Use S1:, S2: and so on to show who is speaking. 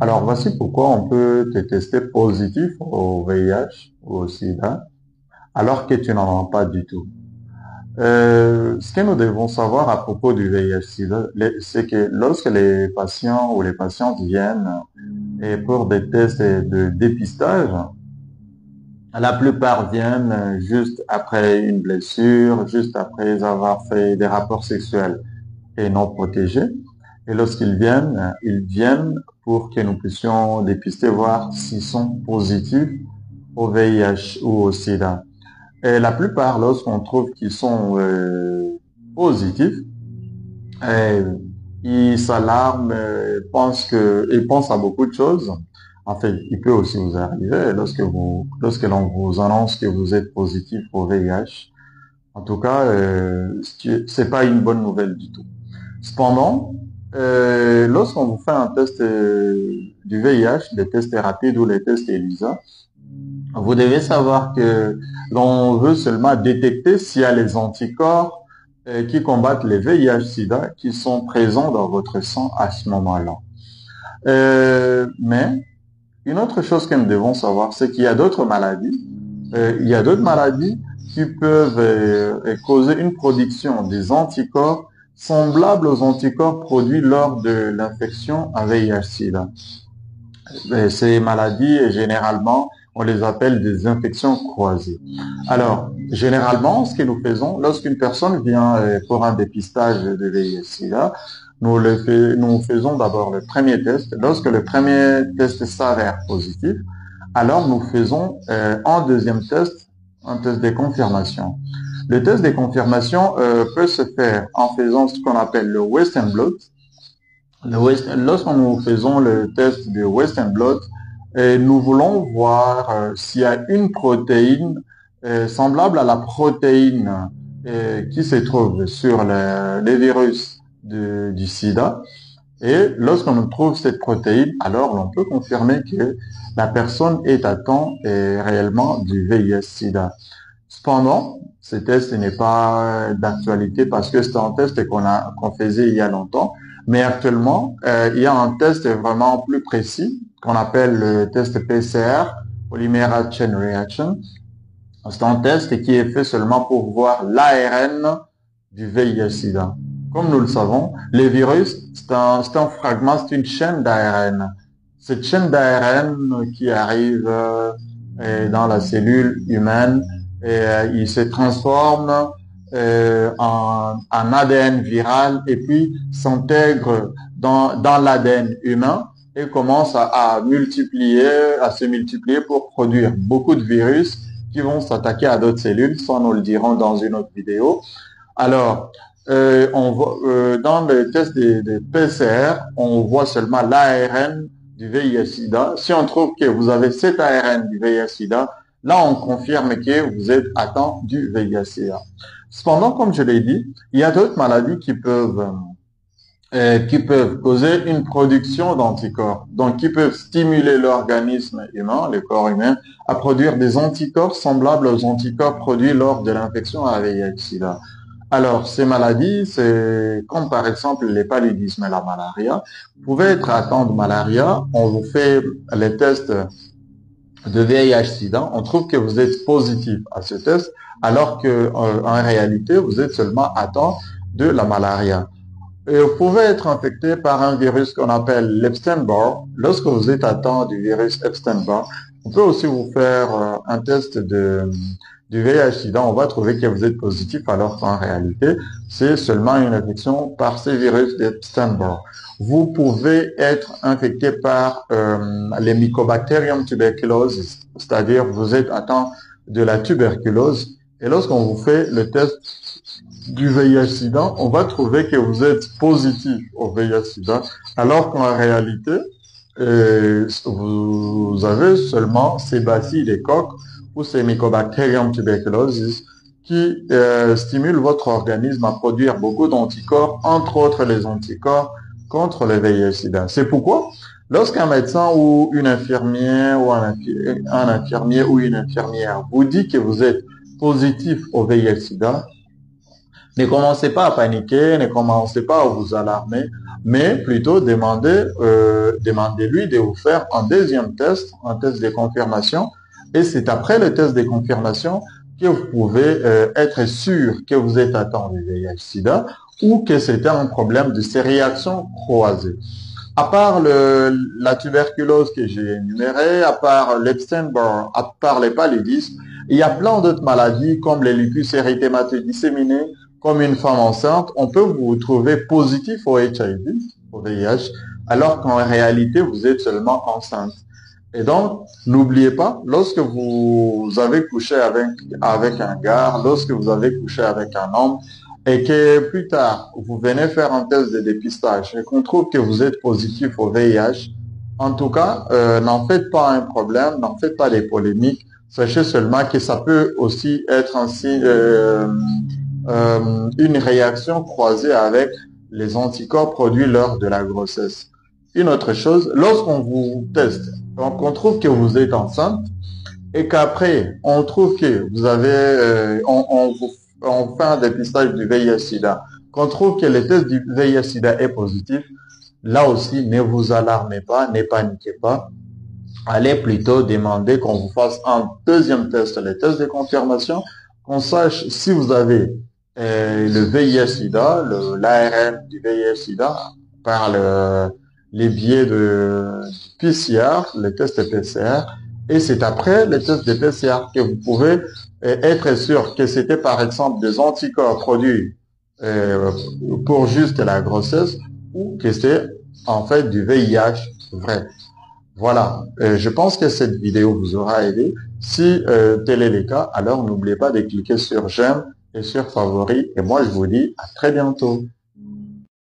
S1: Alors, voici pourquoi on peut te tester positif au VIH ou au SIDA, alors que tu n'en as pas du tout. Ce que nous devons savoir à propos du VIH-Sida, c'est que lorsque les patients ou les patientes viennent et pour des tests de dépistage, la plupart viennent juste après une blessure, juste après avoir fait des rapports sexuels et non protégés. Et lorsqu'ils viennent, ils viennent pour que nous puissions dépister, voir s'ils sont positifs au VIH ou au SIDA. Et la plupart, lorsqu'on trouve qu'ils sont positifs, euh, ils s'alarment, ils pensent à beaucoup de choses. En fait, il peut aussi vous arriver lorsque l'on vous annonce que vous êtes positif au VIH. En tout cas, c'est pas une bonne nouvelle du tout. Cependant, lorsqu'on vous fait un test du VIH, les tests rapides ou les tests ELISA, vous devez savoir que l'on veut seulement détecter s'il y a les anticorps qui combattent les VIH-Sida qui sont présents dans votre sang à ce moment-là. Mais une autre chose que nous devons savoir, c'est qu'il y a d'autres maladies. Il y a d'autres maladies qui peuvent causer une production des anticorps semblables aux anticorps produits lors de l'infection à VIH-Sida. Ces maladies, généralement, on les appelle des infections croisées. Alors, généralement, ce que nous faisons, lorsqu'une personne vient pour un dépistage de VIH-Sida, nous faisons d'abord le premier test. Lorsque le premier test s'avère positif, alors nous faisons un deuxième test, un test de confirmation. Le test de confirmation peut se faire en faisant ce qu'on appelle le Western blot. Lorsque nous faisons le test de Western blot, nous voulons voir s'il y a une protéine semblable à la protéine qui se trouve sur les virus du sida. Et lorsqu'on trouve cette protéine, alors on peut confirmer que la personne est atteinte réellement du VIH-Sida. Cependant, ce test n'est pas d'actualité parce que c'est un test qu'on faisait il y a longtemps. Mais actuellement, il y a un test vraiment plus précis qu'on appelle le test PCR, Polymerase Chain Reaction. C'est un test qui est fait seulement pour voir l'ARN du VIH-Sida. Comme nous le savons, les virus, c'est un fragment, c'est une chaîne d'ARN. Cette chaîne d'ARN qui arrive dans la cellule humaine et il se transforme en ADN viral et puis s'intègre dans l'ADN humain et commence à se multiplier pour produire beaucoup de virus qui vont s'attaquer à d'autres cellules, ça nous le dirons dans une autre vidéo. Alors, dans le test de PCR, on voit seulement l'ARN du VIH-Sida. Si on trouve que vous avez cet ARN du VIH-Sida, là, on confirme que vous êtes atteint du VIH-Sida. Cependant, comme je l'ai dit, il y a d'autres maladies qui peuvent causer une production d'anticorps, donc qui peuvent stimuler l'organisme humain, le corps humain, à produire des anticorps semblables aux anticorps produits lors de l'infection à VIH-Sida. Alors, ces maladies, c'est comme par exemple les paludismes et la malaria. Vous pouvez être atteint de malaria, on vous fait les tests de VIH-Sida, on trouve que vous êtes positif à ce test, alors que en réalité, vous êtes seulement atteint de la malaria. Et vous pouvez être infecté par un virus qu'on appelle l'Epstein-Barr. Lorsque vous êtes atteint du virus Epstein-Barr, on peut aussi vous faire un test du VIH-Sida. On va trouver que vous êtes positif alors qu'en réalité, c'est seulement une infection par ces virus d'Epstein-Barr. Vous pouvez être infecté par les Mycobacterium tuberculosis, c'est-à-dire vous êtes atteint de la tuberculose. Et lorsqu'on vous fait le test du VIH-Sida, on va trouver que vous êtes positif au VIH-Sida, alors qu'en réalité, vous avez seulement ces bacilles des coques ou ces Mycobacterium tuberculosis qui stimulent votre organisme à produire beaucoup d'anticorps, entre autres les anticorps contre le VIH-Sida. C'est pourquoi, lorsqu'un médecin ou une infirmière ou un infirmier ou une infirmière vous dit que vous êtes positif au VIH-Sida, ne commencez pas à paniquer, ne commencez pas à vous alarmer. mais plutôt demandez-lui de vous faire un deuxième test, un test de confirmation, et c'est après le test de confirmation que vous pouvez être sûr que vous êtes atteint du VIH-Sida ou que c'était un problème de ces réactions croisées. À part la tuberculose que j'ai énumérée, à part l'Epstein-Barr, à part les paludismes, il y a plein d'autres maladies comme les lupus érythémateux disséminés, comme une femme enceinte. On peut vous trouver positif au HIV, au VIH, alors qu'en réalité, vous êtes seulement enceinte. Et donc, n'oubliez pas, lorsque vous avez couché avec un gars, lorsque vous avez couché avec un homme, et que plus tard, vous venez faire un test de dépistage et qu'on trouve que vous êtes positif au VIH, en tout cas, n'en faites pas un problème, n'en faites pas des polémiques. Sachez seulement que ça peut aussi être ainsi une réaction croisée avec les anticorps produits lors de la grossesse. Une autre chose, lorsqu'on vous teste, donc on trouve que vous êtes enceinte et qu'après on trouve que vous avez, on fait un dépistage du VIH/SIDA, qu'on trouve que le test du VIH/SIDA est positif, là aussi ne vous alarmez pas, ne paniquez pas. Allez plutôt demander qu'on vous fasse un deuxième test, le test de confirmation, qu'on sache si vous avez le VIH/SIDA, l'ARN du VIH/SIDA par les biais de PCR, le test PCR, et c'est après le test de PCR que vous pouvez être sûr que c'était par exemple des anticorps produits pour juste la grossesse ou que c'est en fait du VIH vrai. Voilà, je pense que cette vidéo vous aura aidé. Si tel est le cas, alors n'oubliez pas de cliquer sur j'aime et sur favoris. Et moi, je vous dis à très bientôt.